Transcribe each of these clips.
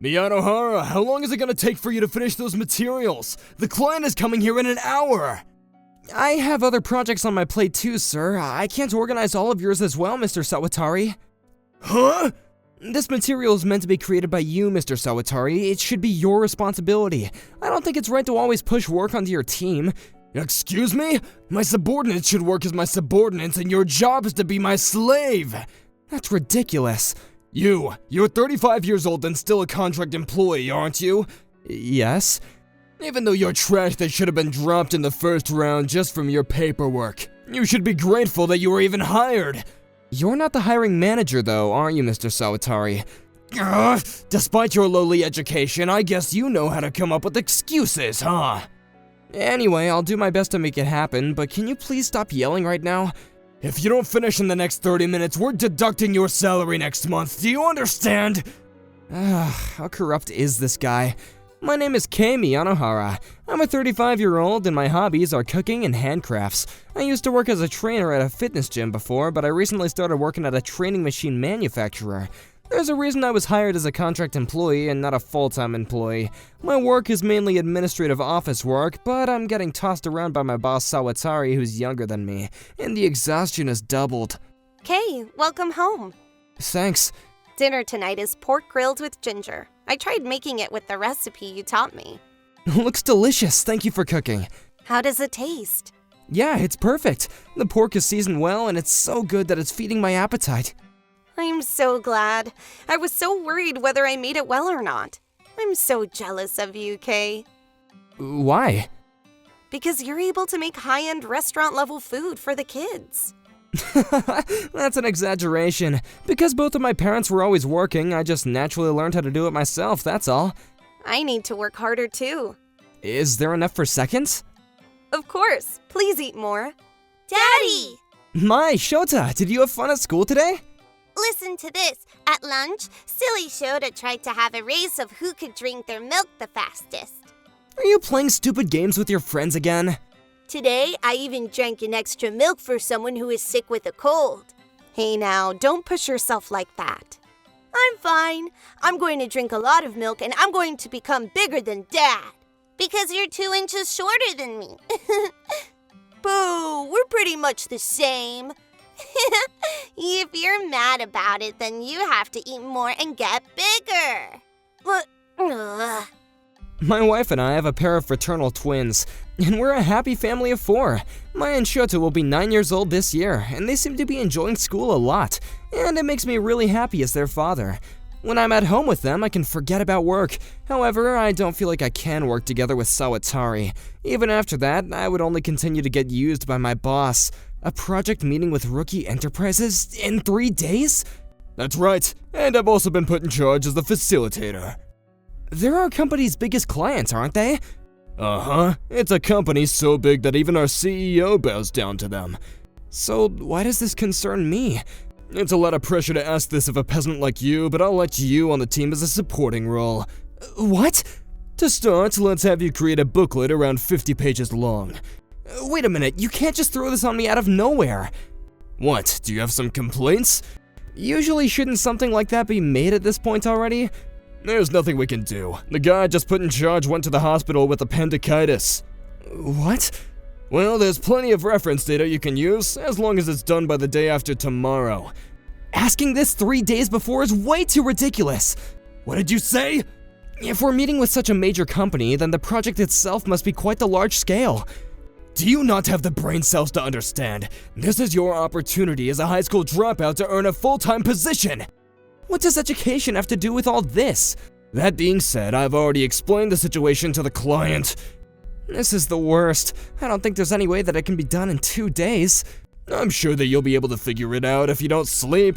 Miyanohara, how long is it gonna take for you to finish those materials? The client is coming here in an hour! I have other projects on my plate too, sir. I can't organize all of yours as well, Mr. Sawatari. Huh? This material is meant to be created by you, Mr. Sawatari. It should be your responsibility. I don't think it's right to always push work onto your team. Excuse me? My subordinates should work as my subordinates and your job is to be my slave! That's ridiculous. You're 35 years old and still a contract employee, aren't you? Yes. Even though you're trash that should have been dropped in the first round just from your paperwork. You should be grateful that you were even hired. You're not the hiring manager though, aren't you, Mr. Sawatari? Despite your lowly education, I guess you know how to come up with excuses, huh? Anyway, I'll do my best to make it happen, but can you please stop yelling right now? If you don't finish in the next 30 minutes, we're deducting your salary next month. Do you understand? How corrupt is this guy? My name is Kei Miyanohara. I'm a 35-year-old and my hobbies are cooking and handcrafts. I used to work as a trainer at a fitness gym before, but I recently started working at a training machine manufacturer. There's a reason I was hired as a contract employee and not a full-time employee. My work is mainly administrative office work, but I'm getting tossed around by my boss Sawatari, who's younger than me, and the exhaustion has doubled. Kei, welcome home. Thanks. Dinner tonight is pork grilled with ginger. I tried making it with the recipe you taught me. Looks delicious, thank you for cooking. How does it taste? Yeah, it's perfect. The pork is seasoned well and it's so good that it's feeding my appetite. I'm so glad. I was so worried whether I made it well or not. I'm so jealous of you, Kei. Why? Because you're able to make high-end restaurant-level food for the kids. That's an exaggeration. Because both of my parents were always working, I just naturally learned how to do it myself, that's all. I need to work harder too. Is there enough for seconds? Of course. Please eat more. Daddy! My, Shota, did you have fun at school today? Listen to this. At lunch, silly Shota tried to have a race of who could drink their milk the fastest. Are you playing stupid games with your friends again? Today, I even drank an extra milk for someone who is sick with a cold. Hey now, don't push yourself like that. I'm fine. I'm going to drink a lot of milk and I'm going to become bigger than Dad. Because you're 2 inches shorter than me. Boo, we're pretty much the same. If you're mad about it, then you have to eat more and get bigger. But, My wife and I have a pair of fraternal twins, and we're a happy family of 4. Maya and Shota will be 9 years old this year, and they seem to be enjoying school a lot, and it makes me really happy as their father. When I'm at home with them, I can forget about work. However, I don't feel like I can work together with Sawatari. Even after that, I would only continue to get used by my boss. A project meeting with Rookie Enterprises in 3 days? That's right, and I've also been put in charge as the facilitator. They're our company's biggest clients, aren't they? Uh-huh. It's a company so big that even our CEO bows down to them. So why does this concern me? It's a lot of pressure to ask this of a peasant like you, but I'll let you on the team as a supporting role. What? To start, let's have you create a booklet around 50 pages long. Wait a minute, you can't just throw this on me out of nowhere. What, do you have some complaints? Usually shouldn't something like that be made at this point already? There's nothing we can do. The guy I just put in charge went to the hospital with appendicitis. What? Well, there's plenty of reference data you can use, as long as it's done by the day after tomorrow. Asking this 3 days before is way too ridiculous. What did you say? If we're meeting with such a major company, then the project itself must be quite the large scale. Do you not have the brain cells to understand? This is your opportunity as a high school dropout to earn a full-time position. What does education have to do with all this? That being said, I've already explained the situation to the client. This is the worst. I don't think there's any way that it can be done in 2 days. I'm sure that you'll be able to figure it out if you don't sleep.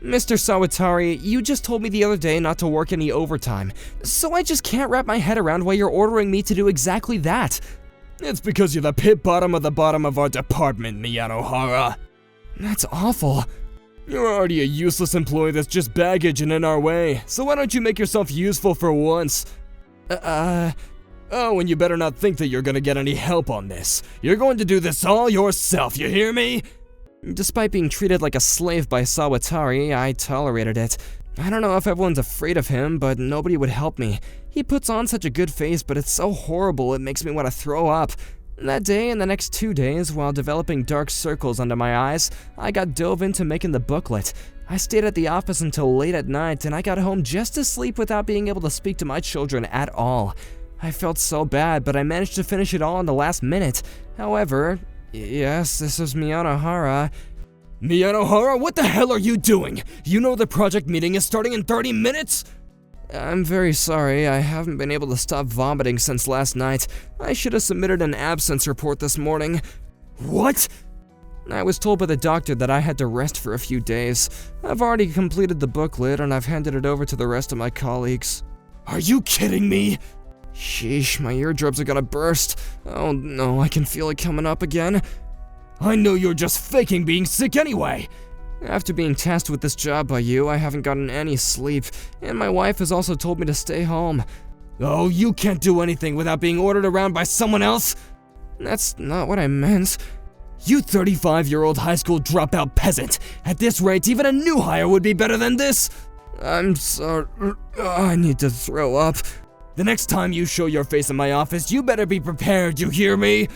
Mr. Sawatari, you just told me the other day not to work any overtime, so I just can't wrap my head around why you're ordering me to do exactly that. It's because you're the pit bottom of our department, Miyanohara. That's awful. You're already a useless employee that's just baggage and in our way, so why don't you make yourself useful for once? Oh, and you better not think that you're gonna get any help on this. You're going to do this all yourself, you hear me? Despite being treated like a slave by Sawatari, I tolerated it. I don't know if everyone's afraid of him, but nobody would help me. He puts on such a good face, but it's so horrible it makes me want to throw up. That day and the next 2 days, while developing dark circles under my eyes, I got dove into making the booklet. I stayed at the office until late at night, and I got home just to sleep without being able to speak to my children at all. I felt so bad, but I managed to finish it all in the last minute. However, yes, this is Miyanohara. Miyanohara, what the hell are you doing? You know the project meeting is starting in 30 minutes? I'm very sorry, I haven't been able to stop vomiting since last night. I should have submitted an absence report this morning. What? I was told by the doctor that I had to rest for a few days. I've already completed the booklet and I've handed it over to the rest of my colleagues. Are you kidding me? Sheesh, my eardrums are gonna burst. Oh no, I can feel it coming up again. I know you're just faking being sick anyway. After being tasked with this job by you, I haven't gotten any sleep, and my wife has also told me to stay home. Oh, you can't do anything without being ordered around by someone else? That's not what I meant. You 35-year-old high school dropout peasant. At this rate, even a new hire would be better than this. I'm sorry. I need to throw up. The next time you show your face in my office, you better be prepared, you hear me?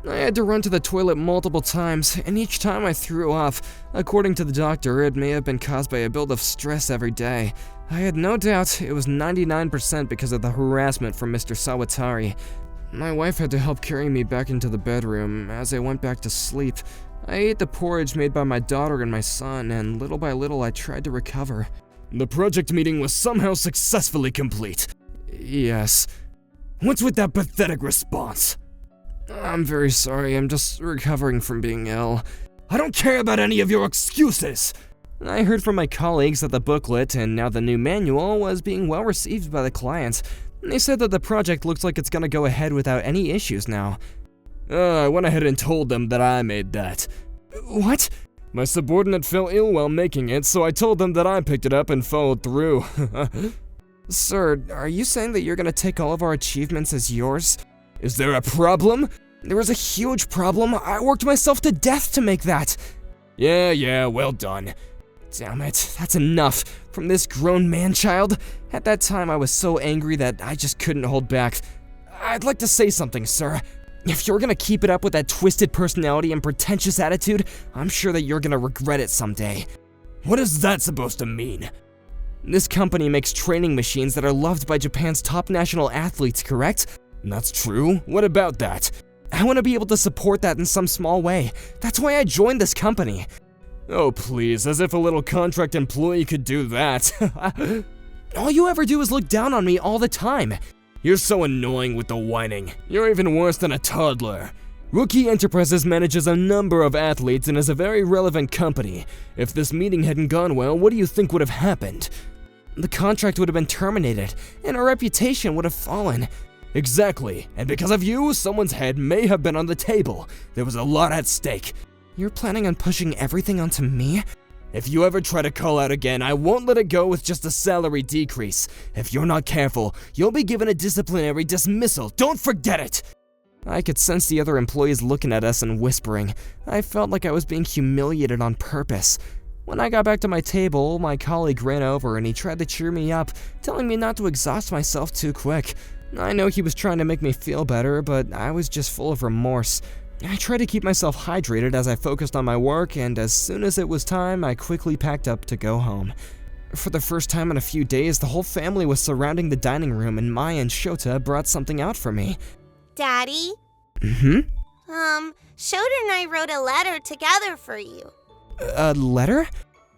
I had to run to the toilet multiple times, and each time I threw up. According to the doctor, it may have been caused by a build of stress every day. I had no doubt it was 99% because of the harassment from Mr. Sawatari. My wife had to help carry me back into the bedroom as I went back to sleep. I ate the porridge made by my daughter and my son, and little by little I tried to recover. The project meeting was somehow successfully complete. Yes. What's with that pathetic response? I'm very sorry, I'm just recovering from being ill. I don't care about any of your excuses! I heard from my colleagues that the booklet and now the new manual was being well received by the clients. They said that the project looks like it's gonna go ahead without any issues now. I went ahead and told them that I made that. What? My subordinate fell ill while making it, so I told them that I picked it up and followed through. Sir, are you saying that you're gonna take all of our achievements as yours? Is there a problem? There was a huge problem. I worked myself to death to make that. Yeah, well done. Damn it, that's enough. From this grown man-child? At that time, I was so angry that I just couldn't hold back. I'd like to say something, sir. If you're gonna keep it up with that twisted personality and pretentious attitude, I'm sure that you're gonna regret it someday. What is that supposed to mean? This company makes training machines that are loved by Japan's top national athletes, correct? That's true. What about that? I want to be able to support that in some small way. That's why I joined this company. Oh please, as if a little contract employee could do that. All you ever do is look down on me all the time. You're so annoying with the whining. You're even worse than a toddler. Rookie Enterprises manages a number of athletes and is a very relevant company. If this meeting hadn't gone well, what do you think would have happened? The contract would have been terminated, and our reputation would have fallen. Exactly, and because of you, someone's head may have been on the table. There was a lot at stake. You're planning on pushing everything onto me? If you ever try to call out again, I won't let it go with just a salary decrease. If you're not careful, you'll be given a disciplinary dismissal. Don't forget it! I could sense the other employees looking at us and whispering. I felt like I was being humiliated on purpose. When I got back to my table, my colleague ran over and he tried to cheer me up, telling me not to exhaust myself too quick. I know he was trying to make me feel better, but I was just full of remorse. I tried to keep myself hydrated as I focused on my work, and as soon as it was time, I quickly packed up to go home. For the first time in a few days, the whole family was surrounding the dining room, and Maya and Shota brought something out for me. Daddy? Mm-hmm? Shota and I wrote a letter together for you. A letter?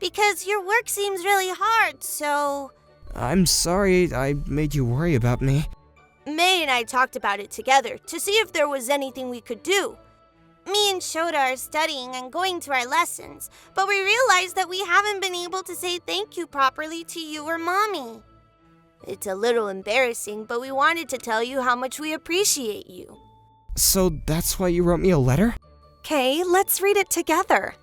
Because your work seems really hard, so... I'm sorry I made you worry about me. May and I talked about it together to see if there was anything we could do. Me and Shota are studying and going to our lessons, but we realized that we haven't been able to say thank you properly to you or Mommy. It's a little embarrassing, but we wanted to tell you how much we appreciate you. So that's why you wrote me a letter? Okay, let's read it together.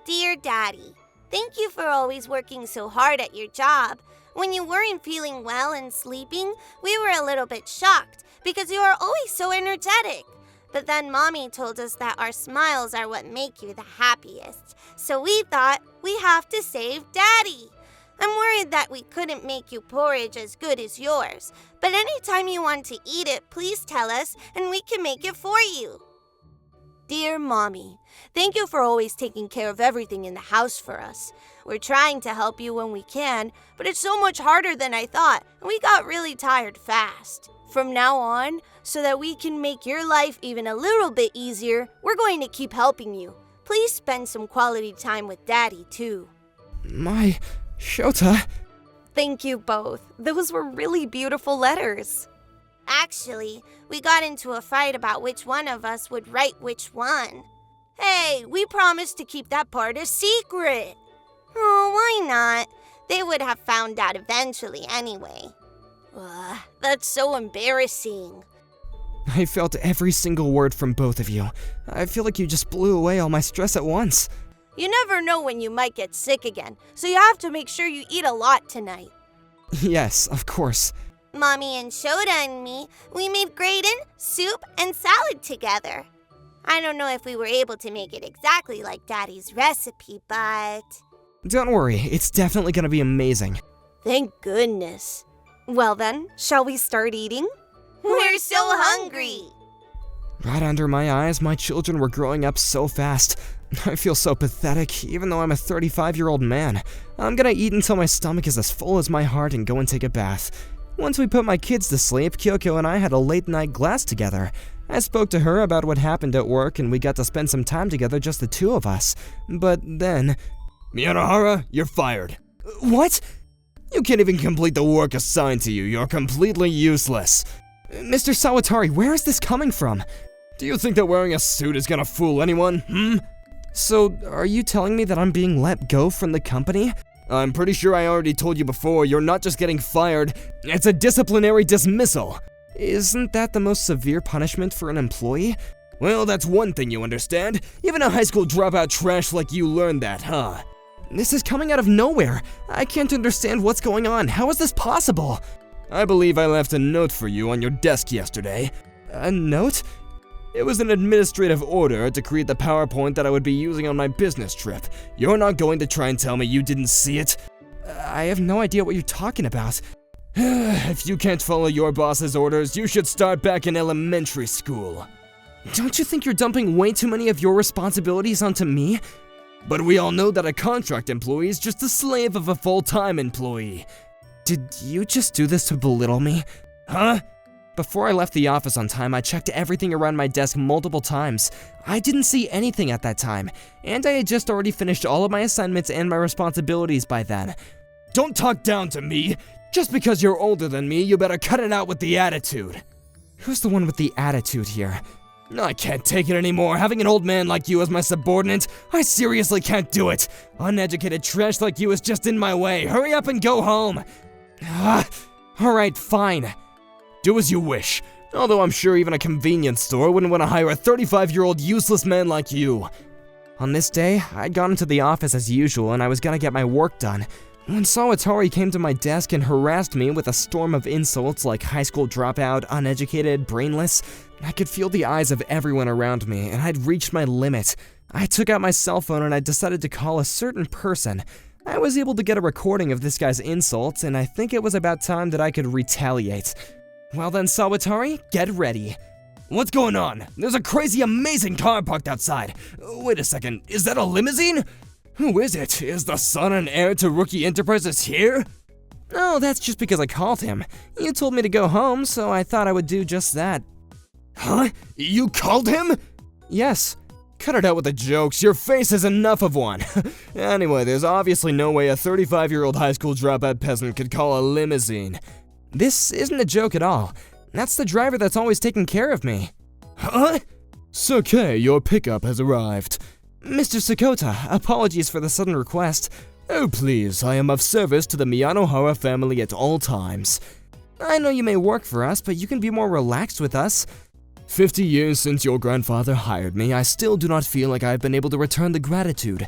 Dear Daddy, thank you for always working so hard at your job. When you weren't feeling well and sleeping, we were a little bit shocked because you are always so energetic. But then Mommy told us that our smiles are what make you the happiest. So we thought, We have to save Daddy. I'm worried that we couldn't make you porridge as good as yours, but anytime you want to eat it, please tell us and we can make it for you. Dear Mommy, thank you for always taking care of everything in the house for us. We're trying to help you when we can, but it's so much harder than I thought, and we got really tired fast. From now on, so that we can make your life even a little bit easier, we're going to keep helping you. Please spend some quality time with Daddy, too. My Shota. Thank you both. Those were really beautiful letters. Actually, we got into a fight about which one of us would write which one. Hey, we promised to keep that part a secret. Oh, why not? They would have found out eventually anyway. Ugh, that's so embarrassing. I felt every single word from both of you. I feel like you just blew away all my stress at once. You never know when you might get sick again, so you have to make sure you eat a lot tonight. Yes, of course. Mommy and Shota and me, we made gratin, soup, and salad together. I don't know if we were able to make it exactly like Daddy's recipe, but... Don't worry, it's definitely gonna be amazing. Thank goodness. Well then, shall we start eating? We're so hungry! Right under my eyes, my children were growing up so fast. I feel so pathetic, even though I'm a 35-year-old man. I'm gonna eat until my stomach is as full as my heart and go and take a bath. Once we put my kids to sleep, Kyoko and I had a late-night glass together. I spoke to her about what happened at work and we got to spend some time together, just the two of us. But then... Miyanohara, you're fired. What? You can't even complete the work assigned to you. You're completely useless. Mr. Sawatari, where is this coming from? Do you think that wearing a suit is gonna fool anyone, So, are you telling me that I'm being let go from the company? I'm pretty sure I already told you before, you're not just getting fired, it's a disciplinary dismissal. Isn't that the most severe punishment for an employee? Well, that's one thing you understand. Even a high school dropout trash like you learned that, huh? This is coming out of nowhere. I can't understand what's going on. How is this possible? I believe I left a note for you on your desk yesterday. A note? It was an administrative order to create the PowerPoint that I would be using on my business trip. You're not going to try and tell me you didn't see it? I have no idea what you're talking about. If you can't follow your boss's orders, you should start back in elementary school. Don't you think you're dumping way too many of your responsibilities onto me? But we all know that a contract employee is just a slave of a full-time employee. Did you just do this to belittle me? Huh? Before I left the office on time, I checked everything around my desk multiple times. I didn't see anything at that time, and I had just already finished all of my assignments and my responsibilities by then. Don't talk down to me! Just because you're older than me, you better cut it out with the attitude. Who's the one with the attitude here? I can't take it anymore. Having an old man like you as my subordinate, I seriously can't do it. Uneducated trash like you is just in my way. Hurry up and go home. Alright, fine. Do as you wish. Although I'm sure even a convenience store wouldn't want to hire a 35-year-old useless man like you. On this day, I'd gone into the office as usual and I was gonna get my work done. When Sawatari came to my desk and harassed me with a storm of insults like high school dropout, uneducated, brainless, I could feel the eyes of everyone around me and I'd reached my limit. I took out my cell phone and I decided to call a certain person. I was able to get a recording of this guy's insults and I think it was about time that I could retaliate. Well then, Sawatari, get ready. What's going on? There's a crazy amazing car parked outside. Wait a second, is that a limousine? Who is it? Is the son and heir to Rookie Enterprises here? Oh, that's just because I called him. You told me to go home, so I thought I would do just that. Huh? You called him? Yes. Cut it out with the jokes, your face is enough of one. Anyway, there's obviously no way a 35-year-old high school dropout peasant could call a limousine. This isn't a joke at all. That's the driver that's always taking care of me. Huh? Suke, your pickup has arrived. Mr. Sakota, apologies for the sudden request. Oh please, I am of service to the Miyanohara family at all times. I know you may work for us, but you can be more relaxed with us. 50 years since your grandfather hired me, I still do not feel like I've been able to return the gratitude.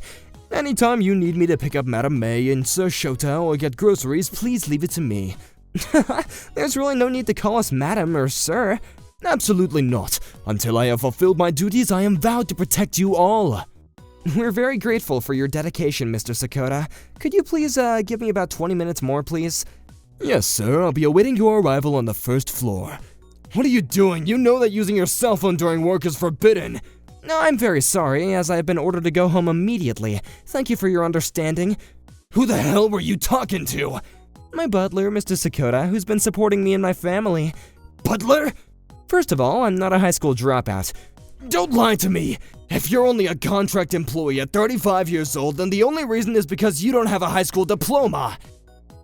Anytime you need me to pick up Madame May and Sir Shota or get groceries, please leave it to me. There's really no need to call us madam or sir. Absolutely not. Until I have fulfilled my duties, I am vowed to protect you all. We're very grateful for your dedication, Mr. Sakota. Could you please give me about 20 minutes more, please? Yes, sir. I'll be awaiting your arrival on the first floor. What are you doing? You know that using your cell phone during work is forbidden. No, I'm very sorry, as I have been ordered to go home immediately. Thank you for your understanding. Who the hell were you talking to? My butler, Mr. Sakota, who's been supporting me and my family. Butler? First of all, I'm not a high school dropout. Don't lie to me! If you're only a contract employee at 35 years old, then the only reason is because you don't have a high school diploma!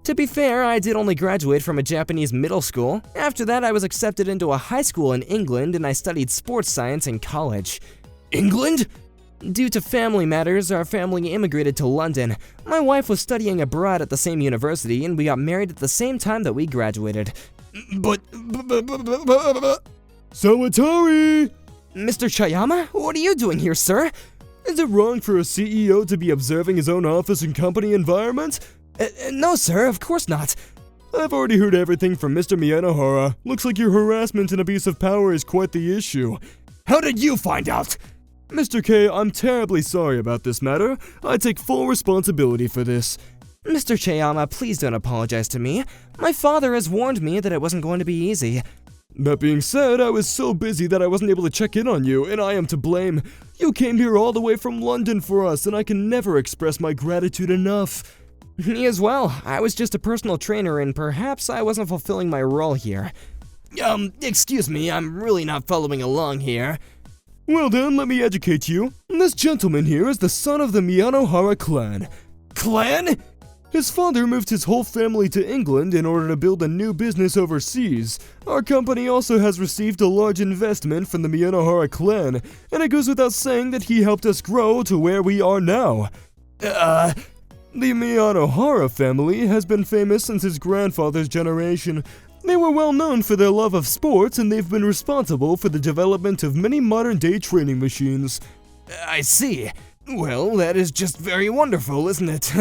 To be fair, I did only graduate from a Japanese middle school. After that, I was accepted into a high school in England and I studied sports science in college. England? Due to family matters, our family immigrated to London. My wife was studying abroad at the same university and we got married at the same time that we graduated. But... Sawatari! Mr. Chayama, what are you doing here, sir? Is it wrong for a CEO to be observing his own office and company environment? No, sir, of course not. I've already heard everything from Mr. Miyanohara. Looks like your harassment and abuse of power is quite the issue. How did you find out? Mr. K, I'm terribly sorry about this matter. I take full responsibility for this. Mr. Chayama, please don't apologize to me. My father has warned me that it wasn't going to be easy. That being said, I was so busy that I wasn't able to check in on you, and I am to blame. You came here all the way from London for us, and I can never express my gratitude enough. Me as well. I was just a personal trainer, and perhaps I wasn't fulfilling my role here. Excuse me, I'm really not following along here. Well then, let me educate you. This gentleman here is the son of the Miyanohara clan. Clan? His father moved his whole family to England in order to build a new business overseas. Our company also has received a large investment from the Miyanohara clan, and it goes without saying that he helped us grow to where we are now. The Miyanohara family has been famous since his grandfather's generation. They were well known for their love of sports, and they've been responsible for the development of many modern-day training machines. I see. Well, that is just very wonderful, isn't it?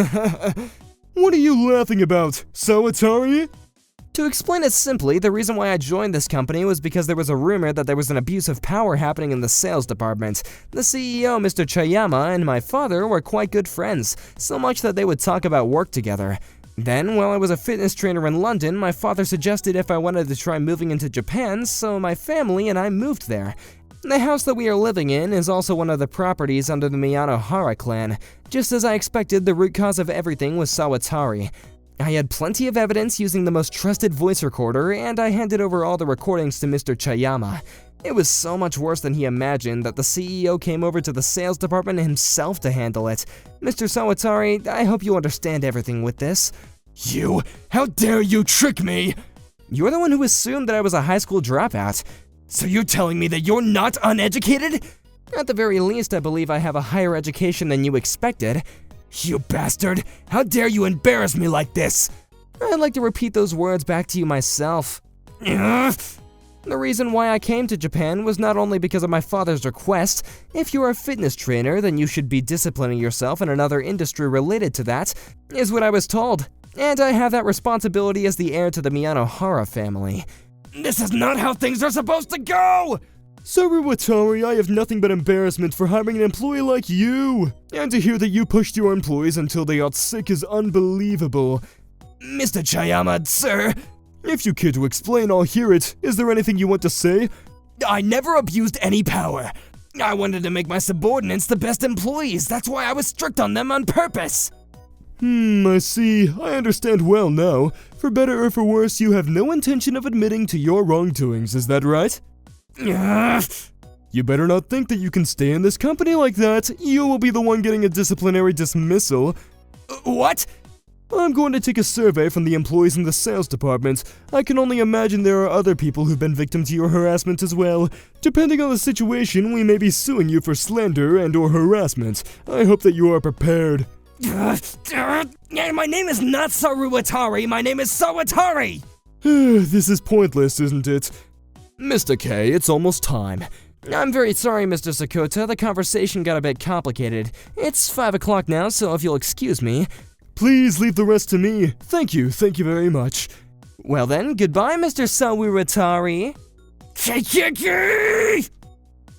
What are you laughing about, Sawatari? To explain it simply, the reason why I joined this company was because there was a rumor that there was an abuse of power happening in the sales department. The CEO, Mr. Chayama, and my father were quite good friends, so much that they would talk about work together. Then, while I was a fitness trainer in London, my father suggested if I wanted to try moving into Japan, so my family and I moved there. The house that we are living in is also one of the properties under the Miyanohara clan. Just as I expected, the root cause of everything was Sawatari. I had plenty of evidence using the most trusted voice recorder, and I handed over all the recordings to Mr. Chayama. It was so much worse than he imagined that the CEO came over to the sales department himself to handle it. Mr. Sawatari, I hope you understand everything with this. You? How dare you trick me? You're the one who assumed that I was a high school dropout. So you're telling me that you're not uneducated? At the very least, I believe I have a higher education than you expected. You bastard! How dare you embarrass me like this? I'd like to repeat those words back to you myself. The reason why I came to Japan was not only because of my father's request. If you're a fitness trainer, then you should be disciplining yourself in another industry related to that, is what I was told. And I have that responsibility as the heir to the Miyanohara family. This is not how things are supposed to go! Sawatari, I have nothing but embarrassment for hiring an employee like you. And to hear that you pushed your employees until they got sick is unbelievable. Mr. Chayama, sir, if you care to explain, I'll hear it. Is there anything you want to say? I never abused any power. I wanted to make my subordinates the best employees. That's why I was strict on them on purpose. I see. I understand well now. For better or for worse, you have no intention of admitting to your wrongdoings, is that right? You better not think that you can stay in this company like that. You will be the one getting a disciplinary dismissal. What? I'm going to take a survey from the employees in the sales department. I can only imagine there are other people who've been victim to your harassment as well. Depending on the situation, we may be suing you for slander and/or harassment. I hope that you are prepared. My name is not Sawatari, my name is Sawatari! This is pointless, isn't it? Mr. K, it's almost time. I'm very sorry, Mr. Sakota. The conversation got a bit complicated. It's 5 o'clock now, so if you'll excuse me. Please leave the rest to me. Thank you very much. Well then, goodbye, Mr. Sawatari.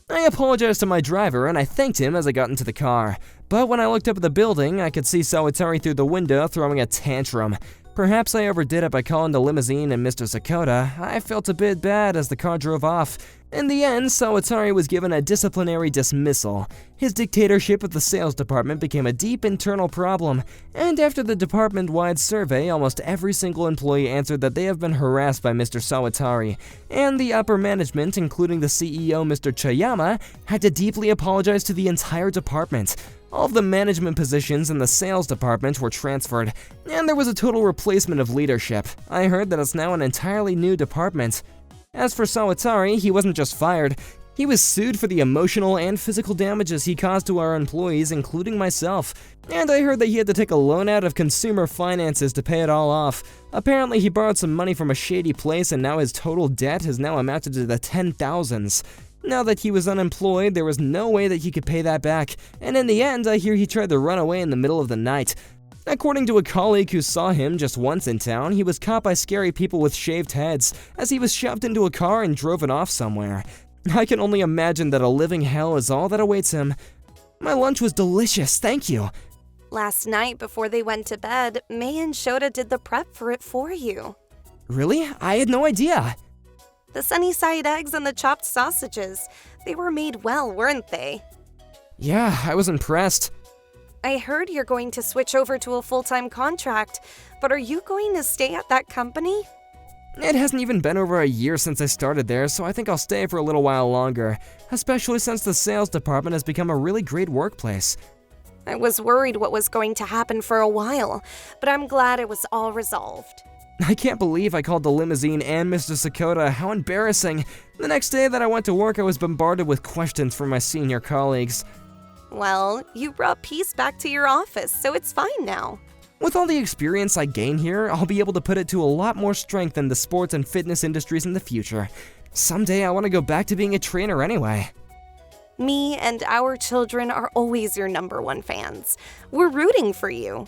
I apologized to my driver and I thanked him as I got into the car. But when I looked up at the building, I could see Sawatari through the window throwing a tantrum. Perhaps I overdid it by calling the limousine and Mr. Sakota. I felt a bit bad as the car drove off. In the end, Sawatari was given a disciplinary dismissal. His dictatorship of the sales department became a deep internal problem, and after the department-wide survey, almost every single employee answered that they have been harassed by Mr. Sawatari, and the upper management, including the CEO Mr. Chayama, had to deeply apologize to the entire department. All of the management positions in the sales department were transferred, and there was a total replacement of leadership. I heard that it's now an entirely new department. As for Sawatari, he wasn't just fired, he was sued for the emotional and physical damages he caused to our employees, including myself. And I heard that he had to take a loan out of consumer finances to pay it all off. Apparently he borrowed some money from a shady place and now his total debt has now amounted to the 10,000s. Now that he was unemployed, there was no way that he could pay that back, and in the end, I hear he tried to run away in the middle of the night. According to a colleague who saw him just once in town, he was caught by scary people with shaved heads as he was shoved into a car and driven off somewhere. I can only imagine that a living hell is all that awaits him. My lunch was delicious, thank you. Last night, before they went to bed, May and Shota did the prep for it for you. Really? I had no idea. The sunny-side eggs and the chopped sausages. They were made well, weren't they? Yeah, I was impressed. I heard you're going to switch over to a full-time contract, but are you going to stay at that company? It hasn't even been over a year since I started there, so I think I'll stay for a little while longer, especially since the sales department has become a really great workplace. I was worried what was going to happen for a while, but I'm glad it was all resolved. I can't believe I called the limousine and Mr. Sakota. How embarrassing. The next day that I went to work, I was bombarded with questions from my senior colleagues. Well, you brought peace back to your office, so it's fine now. With all the experience I gain here, I'll be able to put it to a lot more strength in the sports and fitness industries in the future. Someday I want to go back to being a trainer anyway. Me and our children are always your #1 fans. We're rooting for you.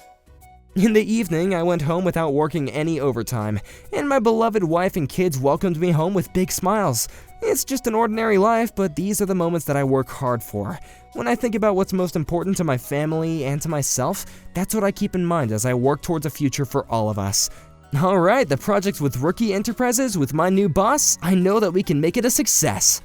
In the evening, I went home without working any overtime, and my beloved wife and kids welcomed me home with big smiles. It's just an ordinary life, but these are the moments that I work hard for. When I think about what's most important to my family and to myself, that's what I keep in mind as I work towards a future for all of us. Alright, the project with Rookie Enterprises with my new boss, I know that we can make it a success.